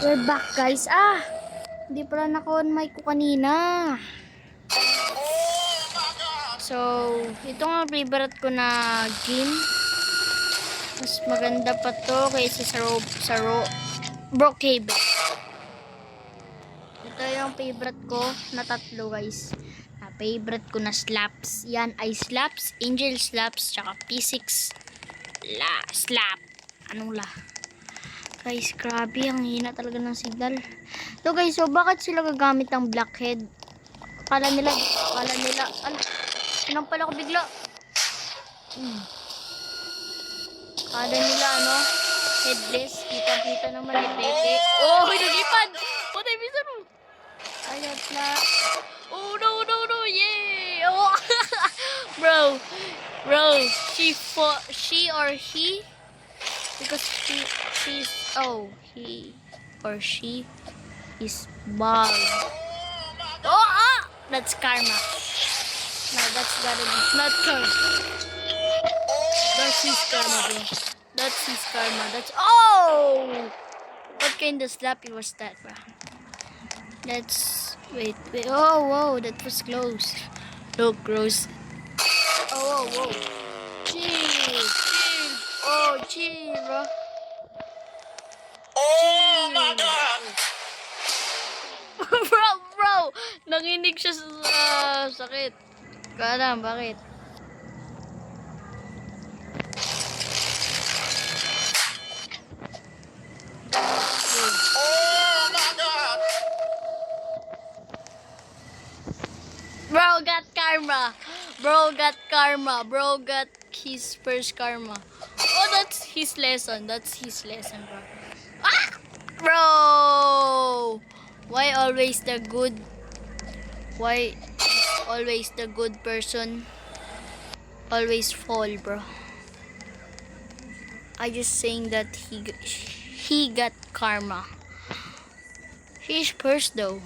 We're back guys. Hindi pala naka-on mic ko kanina. So, ito nga favorite ko na game. Mas maganda pa to kaysa sa Brookhaven. Ito yung favorite ko na tatlo guys. Favorite ko na slaps. Yan ay slaps, angel slaps, tsaka P6 slap. Anong la? Guys, grabe, ang hina talaga ng signal. So guys, so bakit sila gagamit ng blackhead? Akala nila, ala, sinampal ako bigla. Kada nila, ano, headless. Kitang-kita naman ni Peke. Oh, hinagipad! Patay, bisa mo. Ayat na. Oh, no, no, no. Yay! Oh, bro. Bro, she or he? Because she's, oh, he or she is bald. Oh, ah! That's karma. No, that's gotta be, not karma. That's his karma, bro. That's his karma. That's, oh! What kind of slappy was that, bro? Let's, wait. Oh, whoa, that was close. Look, gross. Oh, whoa, whoa. Chill. Oh, chill, bro. Oh my God! Bro, nanginig siya sa sakit. Kalam, bakit? Oh my God! Bro got karma. Bro got his first karma. Oh, that's his lesson. Bro. Ah! Bro! Why always the good person always fall, bro? I just saying that he got karma. He's first though.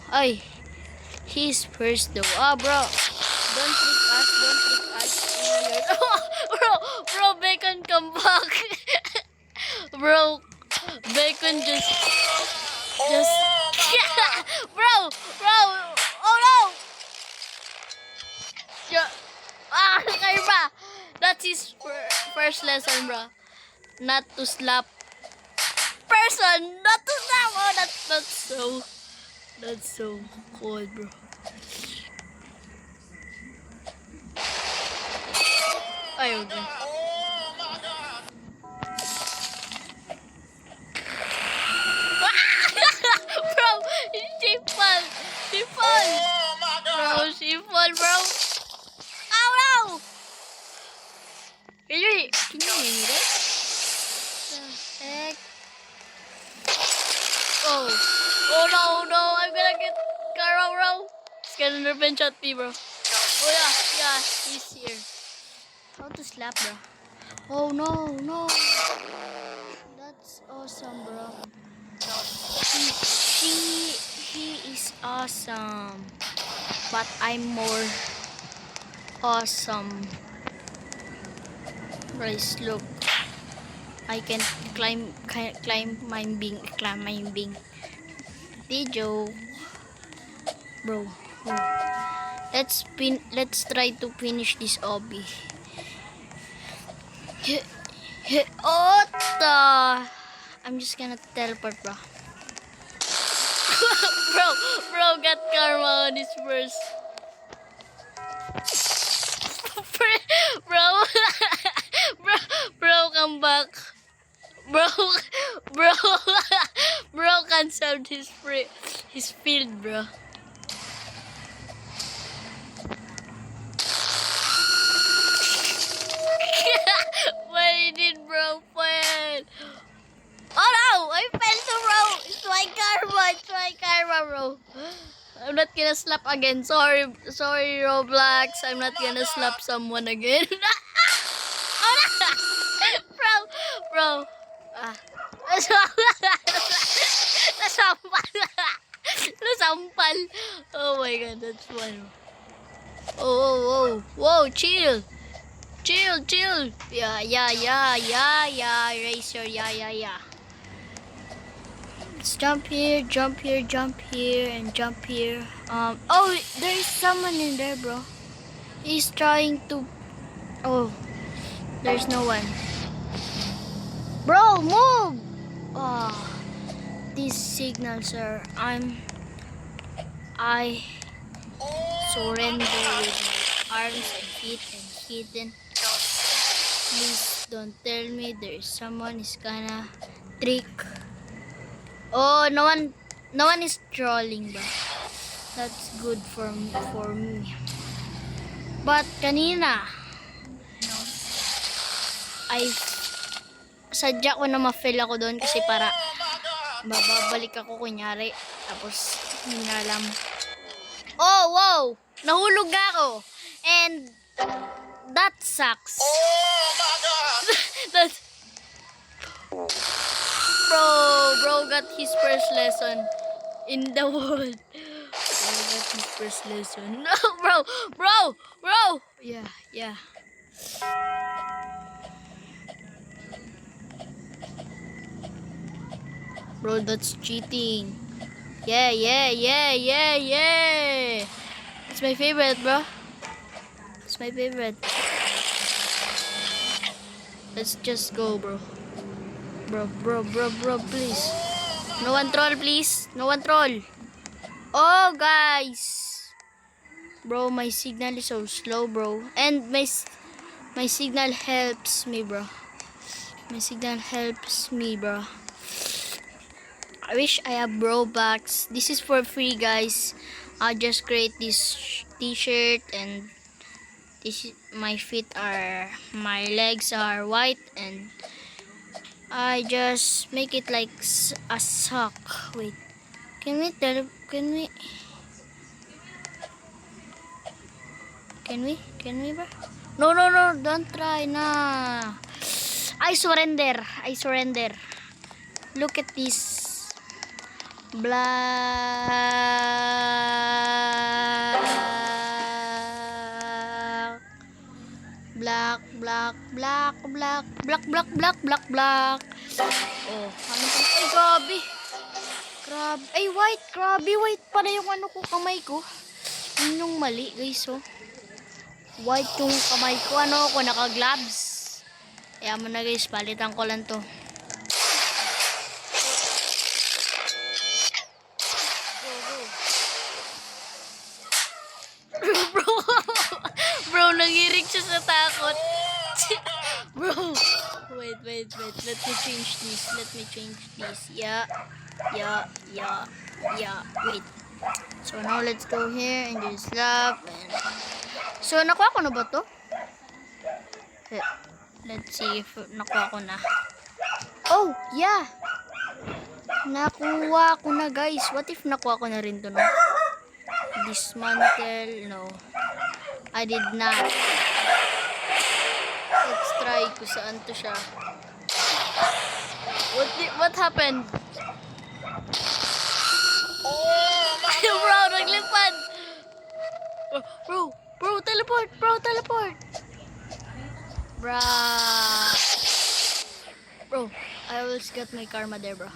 He's first though. Ah, bro. Don't trick us. Bro, Bacon come back. Bro, Bacon just bro. Oh no. Karma. That's his first lesson, bro. Not to slap person. Not to slap. Oh, that's so cold, bro. Ayaw na. Oh my God! Bro, she fall. Oh my God! Bro, she fall, bro. Ow, no! Can you hear me there? The heck? Oh no, I'm gonna get Carl, bro. He's gonna revenge shot me, bro. Oh yeah, he's here. How to slap, bro? Oh no. That's awesome, bro. He is awesome. But I'm more awesome. Guys, look. I can climb Video. Bro. Oh. Let's try to finish this obby. I'm just gonna teleport, bro. bro got karma on his first. bro, come back. Bro canceled his field, bro. Why did bro fail? Oh no! I fell to bro! It's my karma, bro. I'm not gonna slap again. Sorry, Roblox. I'm not gonna slap someone again. Oh no! Bro. Nasampal. Oh my god, that's fun. Whoa, chill. Yeah. Eraser, yeah. Let's jump here, and jump here. Oh, there is someone in there, bro. He's trying to. Oh, there's no one. Bro, move! Oh, these signals are. I surrender with my arms and feet and hidden. Please don't tell me there's someone is gonna trick. Oh, no one is trolling, bro. That's good for me. But kanina, ay sadya ko na ma-fail ako doon kasi para babalik ako kunyari. Tapos, hindi na alam. Oh, wow! Nahulog ako. And, that sucks. Oh my God! That's... Bro got his first lesson in the world. Bro got his first lesson. No, bro! Yeah. Bro, that's cheating. Yeah. It's my favorite, bro. It's my favorite. Let's just go, bro. Bro, please. No one troll, please. No one troll. Oh, guys. Bro, my signal is so slow, bro. And my signal helps me, bro. My signal helps me, bro. I wish I have Robux. This is for free, guys. I'll just create this t-shirt and my legs are white and I just make it like a sock. Wait, can we bro? No, don't try na. I surrender. Look at this. Black. Oh, ano pa? Ay, grabe. Ay, white. Grabe, white pala yung ano ko, kamay ko. Yun yung mali, guys, oh. White yung kamay ko. Ano ako, naka-gloves. Kaya mo na, guys, palitan ko lang to. Bro, nangirig siya sa takot. Bro, wait. Let me change this. Yeah. Wait. So now let's go here and just slap. So nakuha ko na ba to? Let's see if nakuha ko na. Oh, yeah. Nakuha ko na, guys. What if nakuha ko na rin to, no? Dismantle, no. I did not. Let's try kung saan to siya. What happened? Oh my God! Bro, naglipad. Bro, teleport. Bro, I always got my karma there, bro.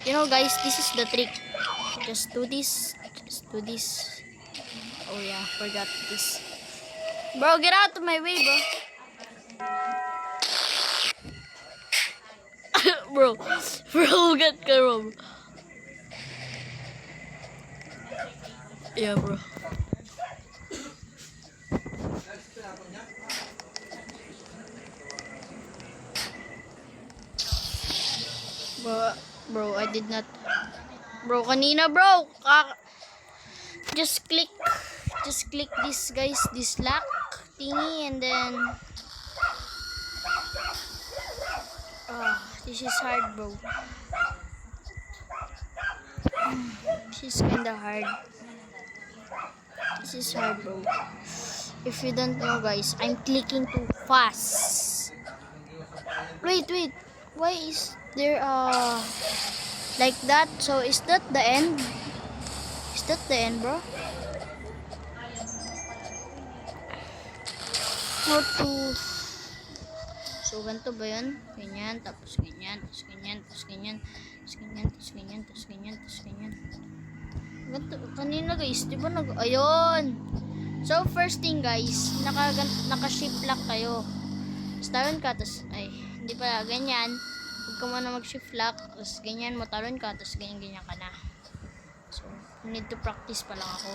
You know, guys, this is the trick. Just do this. Oh yeah, forgot this. Bro, get out of my way, bro. Bro, get karma. Yeah, bro. Bro, I did not. Bro, kanina, bro. Just click this, guys, this lock thingy, and then this is hard, bro. This is kinda hard. This is hard, bro. If you don't know, guys, I'm clicking too fast. Wait. Why is there like that? So is that the end? Bro? How to... So, ganito ba yun? Ganyan, tapos ganyan. Ganito, kanina, guys, di ba ayun! So, first thing, guys, naka-shift lock kayo. Tapos talon ka, tapos, hindi pala, ganyan. Huwag ka muna mag-shift lock, tapos ganyan mo, talon ka, tapos ganyan ka na. So, need to practice pa lang ako.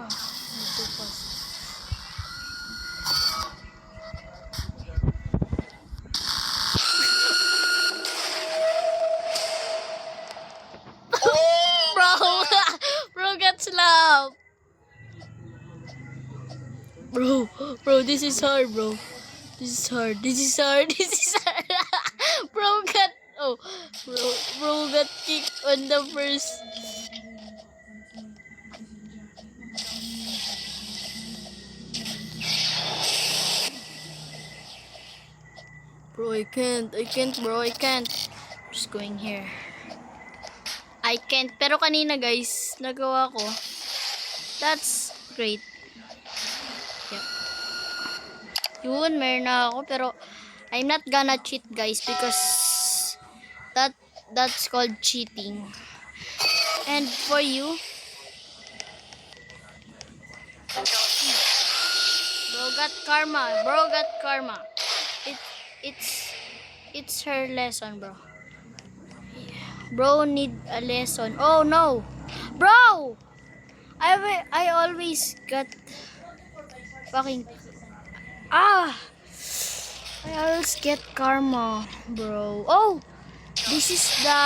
Need to pause. Bro got slapped. Bro, this is hard, bro. This is hard. This is hard. This is hard. Bro got bro got kicked on the first. Bro, I can't, bro, I can't. Just going here. I can't. Pero kanina, guys, nagawa ko. That's great. Yep. Yun, meron na ako. Pero, I'm not gonna cheat, guys, because that's called cheating. And for you, bro got karma. Bro got karma. It's her lesson, bro. Bro need a lesson. Oh no, bro! I always got fucking I always get karma, bro. Oh, this is the.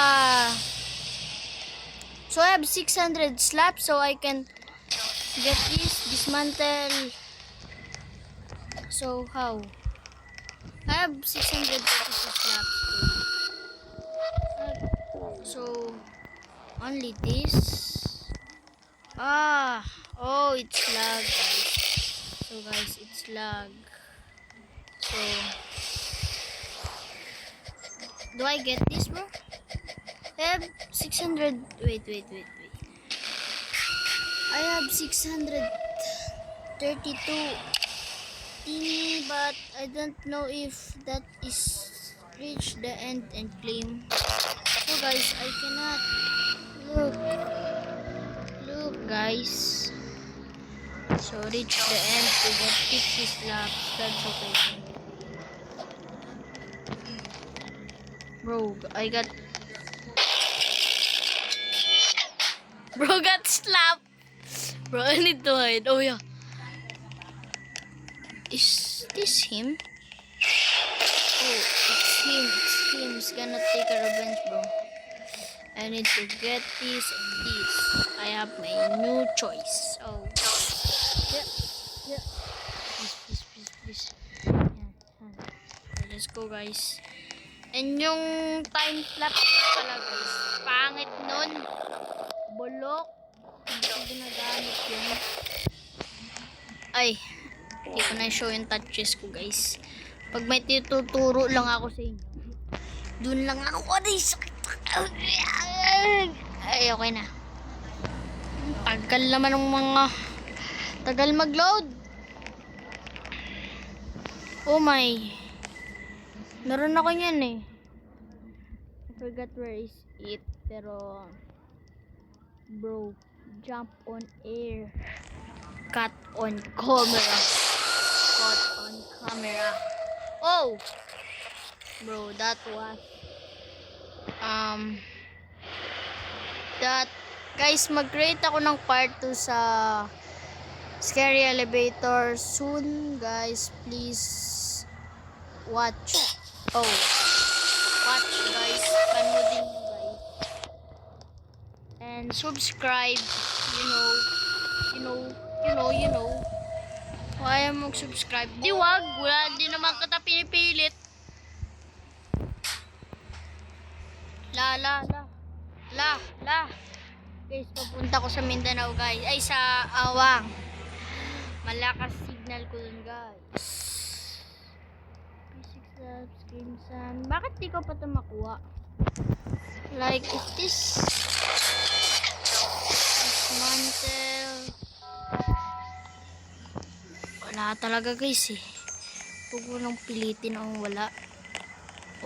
So I have 600 slaps, so I can get this dismantle. So how? I have 600 slaps. So only this. Oh, it's lag, guys. So guys, it's lag. So do I get this, bro? I have 600. Wait. I have 632 thingy, but I don't know if that is reach the end and claim. So guys, I cannot look guys. So reach the end to get 50 slaps. That's okay. Bro, I got slapped. Bro, I need to hide. Oh yeah. Is this him? Oh, it's him. He's gonna take a revenge, bro. I need to get this and this. I have my new choice. Oh. Yeah. Please. Yan. Okay, let's go, guys. And yung time lapse na pala, guys. Pangit nun. Bulok. Hindi ko ginagamit yun. Ay. Hindi ko na show yung touches ko, guys. Pag may tuturo lang ako sa inyo, dun lang ako. Ay, sakit. Ay, okay na. Tagal naman ng mga tagal mag-load. Oh my. Meron ako yan eh. I forgot where is it. Pero bro, jump on air. Cut on camera. Oh! Bro, that was that guys, mag-create ako ng part 2 sa Scary Elevator soon, guys. Please watch. Oh. Watch, guys. Panoodin mo, guys. And subscribe. You know. Kaya mag-subscribe. Di wag. Wala din naman kita pinipilit. La. Guys, papunta ko sa Mindanao, guys. Ay, sa Awang. Malakas signal ko dun, guys. Basic subs, Crimson. Bakit di ko pa ito makuha? Like, is this dismantle? Wala talaga, guys, eh. Huwag mo nang pilitin ang wala.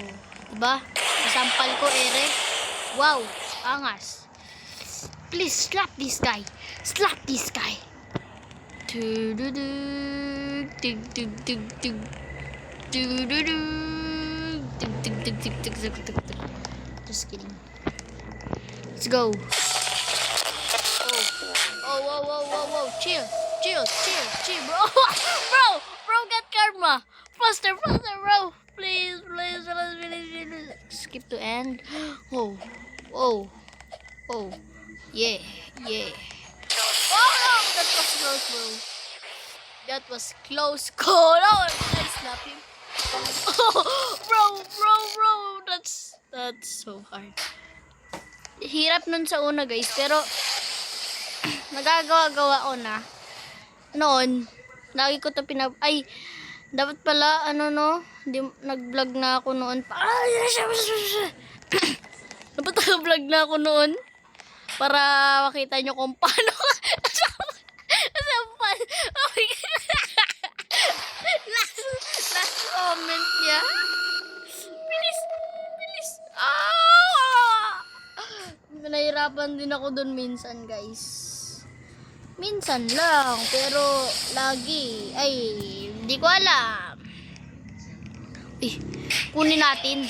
Oh, diba? Sampal ko, ere. Wow, angas. Please slap this guy. Slap this guy. Just kidding. Let's go. Oh. Chill, bro. Bro got karma. Faster, bro. Please. Skip to end. Oh. Yeah. Oh, that was close, bro. That was close call. Oh, I slap him. Oh, bro. That's so hard. Hirap nun sa una, guys. Pero, nagagawa-gawa ko na. Noon, lagi ko to ay, dapat pala, nag-vlog na ako noon. Dapat nag-vlog na ako noon. Para makita nyo kung paano. Last comment niya. Bilis. Nahirapan din ako dun minsan, guys. Minsan lang, pero lagi. Ay, hindi ko alam. Kunin natin.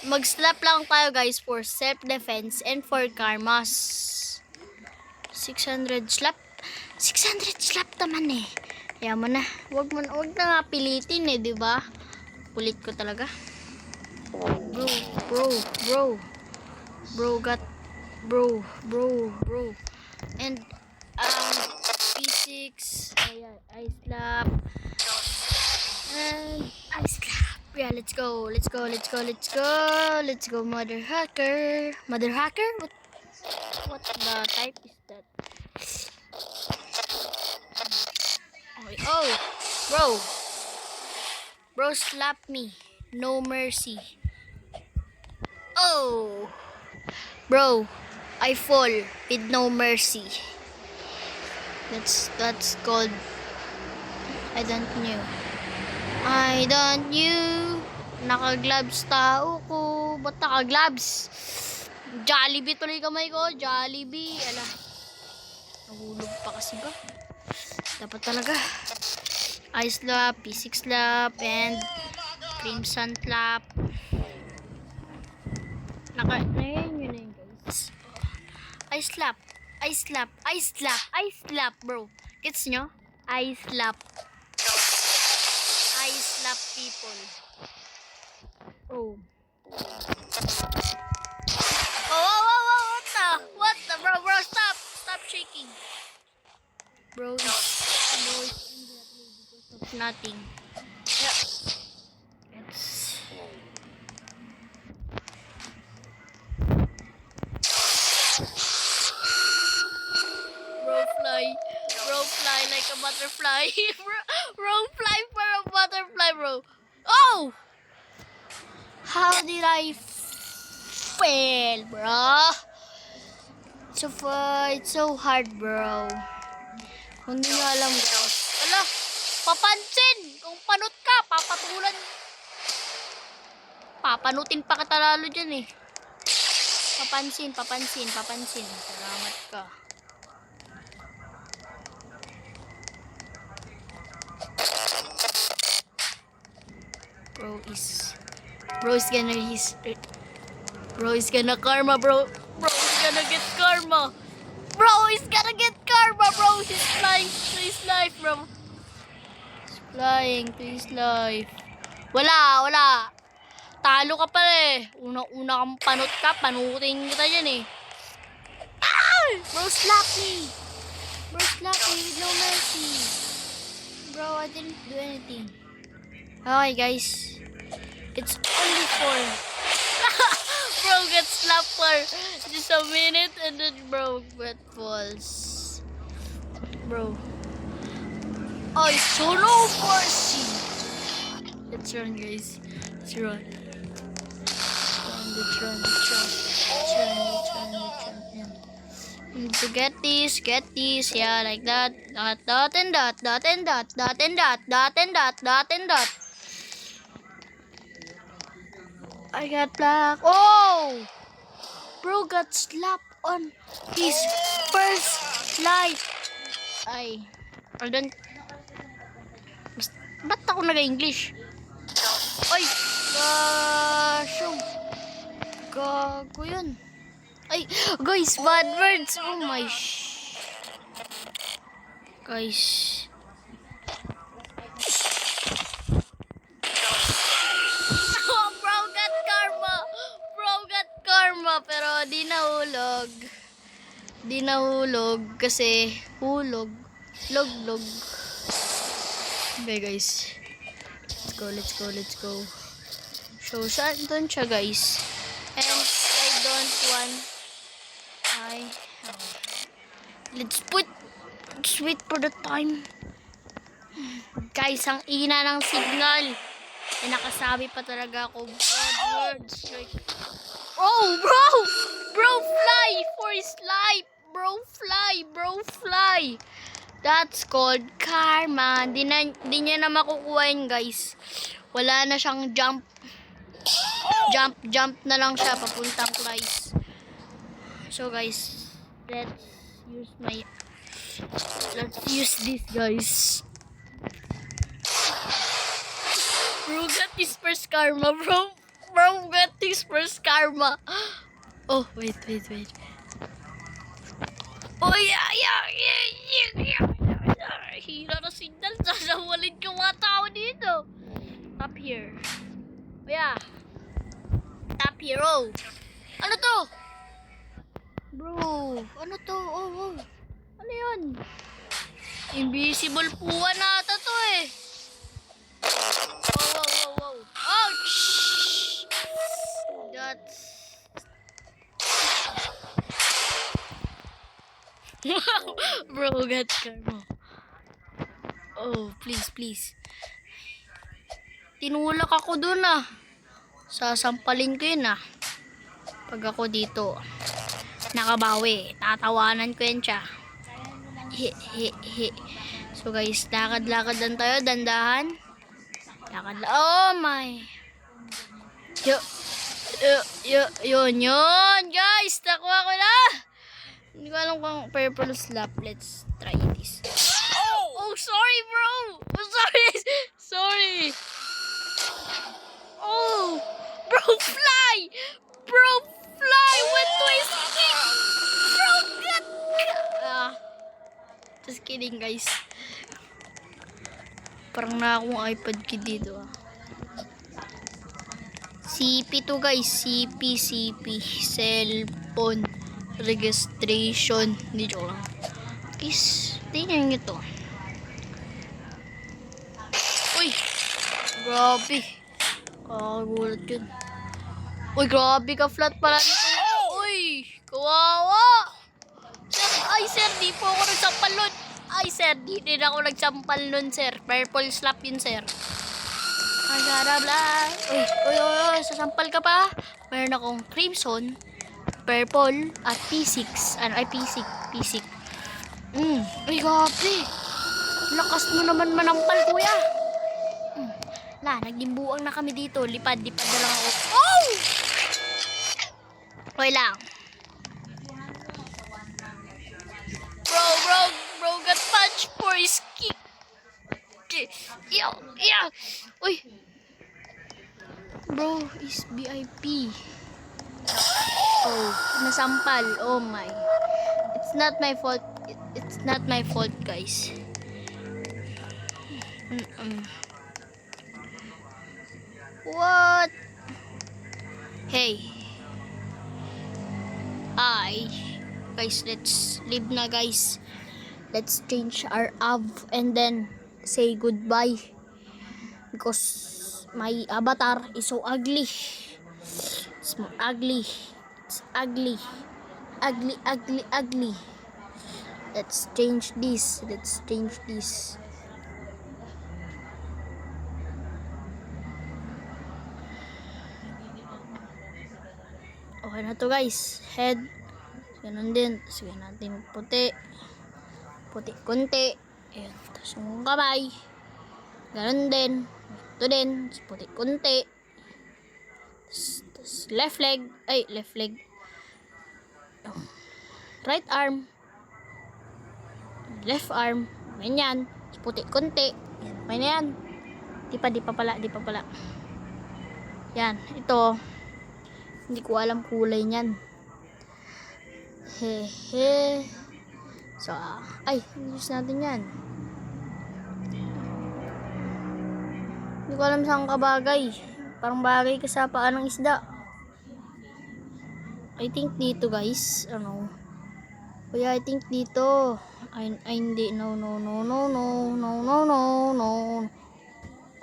Mag-slap lang tayo, guys, for self-defense and for karmas. 600 slap. 600 slap naman eh. Kaya mo na. Wag na nga pilitin eh, di ba? Kulit ko talaga. Bro. And P6, ayan, I slap. And I slap. Yeah, let's go, mother hacker. What the type is that? Okay. Oh, bro slap me, no mercy. Oh, bro, I fall with no mercy. That's called I don't knew. Naka-gloves tao ko. Ba't naka-gloves? Jollibee tuloy kamay ko. Jollibee. Ala. Nahulog pa kasi ba? Dapat talaga. Ice slap, P6 slap, and crimson slap. Yun na yun, guys. Ice slap, bro. Gets nyo? Ice slap people. Oh. What the, bro, stop shaking. Bro is in that way because of nothing. Yeah. Bro fly like a butterfly. bro fly for a butterfly, bro. Oh! How did I fail, bro? It's so hard, bro. Kung hindi nyo alam, guys. Ala, papansin! Kung panot ka, papatulan. Papanutin pa kita lalo dyan eh. Papansin. Salamat ka. Bro is gonna karma, bro. Bro is gonna get karma. He's flying to his life, bro. He's flying to his life. Wala. Talo ka pa eh. Una kang panot ka, panutin kita dyan eh. Bro, slap me with no mercy. Bro, I didn't do anything. Okay, guys. It's only 4. Bro gets slapped for just a minute and then bro falls. Bro. I saw no mercy. Let's run, guys. Let's run. Yeah. To get this, yeah, like that. Dot and dot. I got black. Oh! Bro got slapped on his first life. I don't. Ba't ako nag-English? Ay! Gosh! Gago yun. Ay! Guys, bad words! Oh my guys. Pero di nahulog kasi log. Okay, guys. Let's go. So, saan doon siya, guys? And I don't want... Let's wait for the time. Guys, ang ina ng signal. Eh, nakasabi pa talaga ako. Bad words. Like... Oh, bro! Bro, fly for his life! Bro, fly! That's called karma. Di niya na makukuha yun, guys. Wala na siyang jump. Jump na lang siya papuntang flies. So, guys, let's use this, guys. Bro got his first karma, bro. Bro got his first karma. Oh, wait. Oh, yeah. Hira na signal. Sasawalin ko mga tao dito. Up here. Oh, yeah. Top hero. Ano to? Bro, ano to? Oh. Ano yun? Invisible puwa na ata to eh. Wow. Ouch! That's... Bro, got karma. Oh, please. Tinulak ako dun ah. Sasampalin ko yun ah. Pag ako dito nakabawi, tatawanan ko yan siya. So guys, lakad lang tayo, dandahan. Oh my. Yun guys, nakuha ko na. Hindi ko alam kung purple slap. Let's try this. Oh, sorry bro. Sorry. Oh, bro, fly. When to escape? Bro, God. Just kidding, guys. Parang na akong iPad kid dito. CP to, guys. CP. Cellphone registration. Hindi joke lang. Guys, tingnan nyo to. Uy! Grabe. Kakagulat yun. Uy, grabe ka flat pala nito. Uy, kawawa. Sir, di po ako nagsampal nun. Sir, di din ako nagsampal nun, sir. Purple slap yun, sir. Ay, garabla. Uy, sasampal ka pa. Meron akong crimson, purple, at P6. P6. Uy, grabe. Lakas mo naman manampal, kuya. Naging buwang na kami dito. Lipad na lang ako. Oh! Okay lang. Bro got punch for his kick. Yeah. Uy. Bro is VIP. Oh, nasampal. Oh my. It's not my fault, guys. What? Hey. Guys, let's leave na, guys. Let's change our av and then say goodbye. Because my avatar is so ugly. It's more ugly. It's ugly. Ugly. Let's change this. Okay na to, guys. Head. Ganun din. Tapos gawin natin puti. Puti konti. Ayan. Tapos yung kamay. Ganun din. Ito din. Tapos puti konti. Tapos left leg. Right arm. Left arm. Ganyan. Tapos puti konti. Okay na yan. Di pa pala. Yan. Ito. Hindi ko alam kulay niyan. So, use natin yan. Hindi ko alam saan kabagay. Parang bagay ka sa paa ng isda. I think dito, guys. Kuya, I think dito. Ay, hindi. No.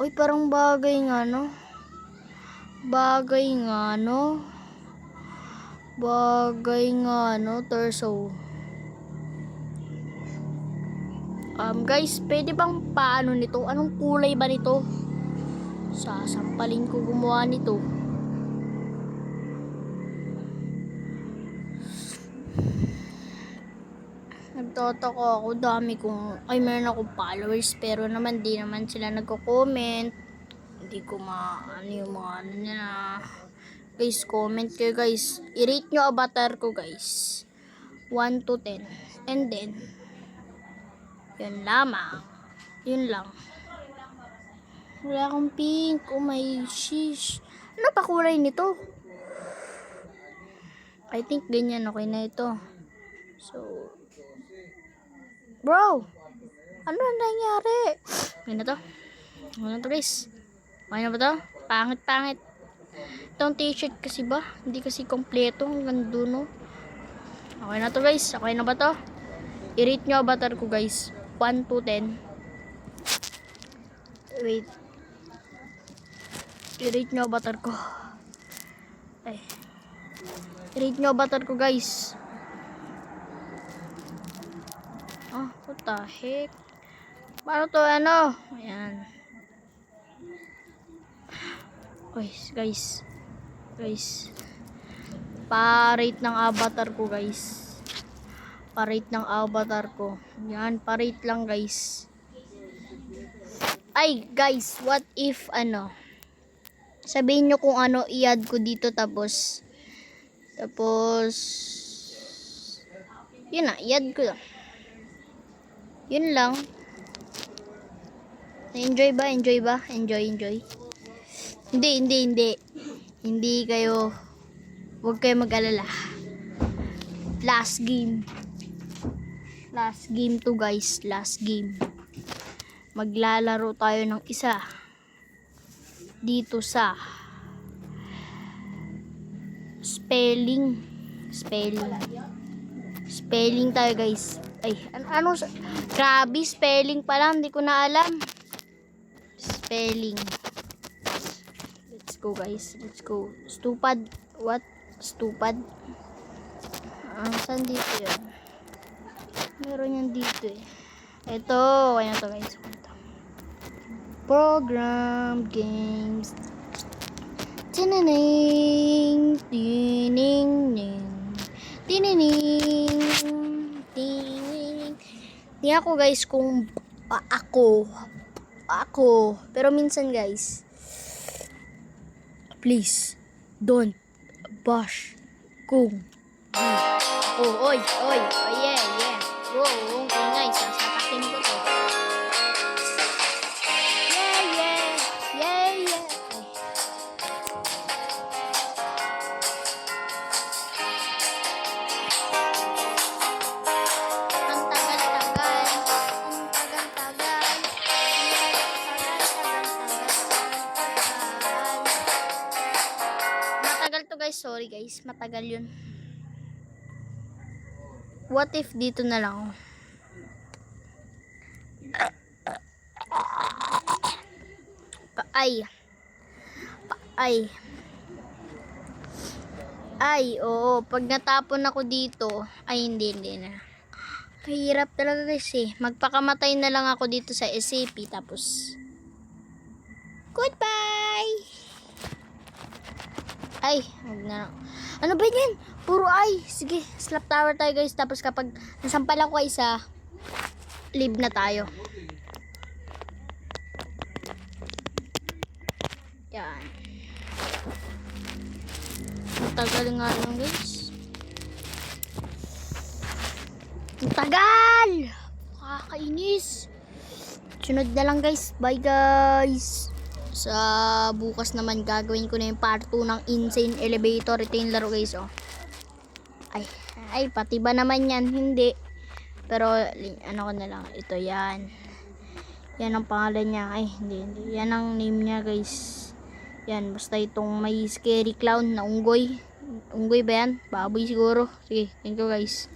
Uy, parang bagay nga, no? Bagay nga, no? Bagay nga, no? Torso. Guys, pwede bang paano nito? Anong kulay ba nito? Sasampalin ko gumawa nito. Nagtataka ako, dami kong, meron akong followers, pero naman di naman sila nagko-comment. Hindi ko ano yung mga ano nila. Guys, comment kayo guys. I-rate nyo avatar ko guys. 1 to 10. And then, yun lamang. Yun lang. Wala akong pink. Oh my shish. Ano pa kulay nito? I think ganyan okay na ito. So, bro, ano na nangyari? Okay na to? Okay na to guys? Okay na ba to? Pangit. Itong t-shirt kasi ba? Hindi kasi kompleto. Hanggang duno. Okay na to guys? Okay na ba to? I-rate nyo avatar ko guys. 1 to 10. Wait. I-rate nyo avatar ko. Ay. I-rate nyo avatar ko guys. What the heck? Paano to ano? Ayan. Guys. Pa-rate ng avatar ko guys. Pa-rate ng avatar ko. Yan, pa-rate lang guys. Ay guys, what if sabihin nyo kung ano i-add ko dito tapos yun na, i-add ko lang. Yun lang. Enjoy ba? Enjoy. Hindi kayo, huwag kayo mag-alala. Last game to guys. Last game. Maglalaro tayo ng isa. Dito sa spelling tayo guys. Ay, grabe, spelling pa lang, hindi ko na alam. Spelling. Let's go guys, let's go. Stupid, what? Stupid. Saan dito yun? Meron yan dito eh. Ito, ayan to guys. Program, games. Tinaning, tinining. Tingnan ko guys kung ako. Pero minsan guys, please don't bash kung oy, yeah. Bro, okay guys, sasapakin ko to. Yeah. Matagal to guys, sorry guys, matagal yun. What if dito na lang? Oo, pag natapon ako dito, hindi na. Mahirap talaga guys eh. Magpakamatay na lang ako dito sa SCP tapos goodbye. Huwag na. Ano ba yan? Puro sige, slap tower tayo guys. Tapos kapag nasampal ako isa, leave na tayo. Yan. Matagal nga lang guys. Matagal! Kakainis. Sunod na lang guys. Bye guys. Sa bukas naman gagawin ko na yung part 2 ng Insane Elevator. Ito yung laro guys oh. Pati ba naman yan? Hindi. Pero ano ko na lang. Ito yan. Yan ang pangalan niya. Hindi. Yan ang name niya guys. Yan. Basta itong may scary clown na unggoy. Unggoy ba yan? Baboy siguro. Sige. Thank you guys.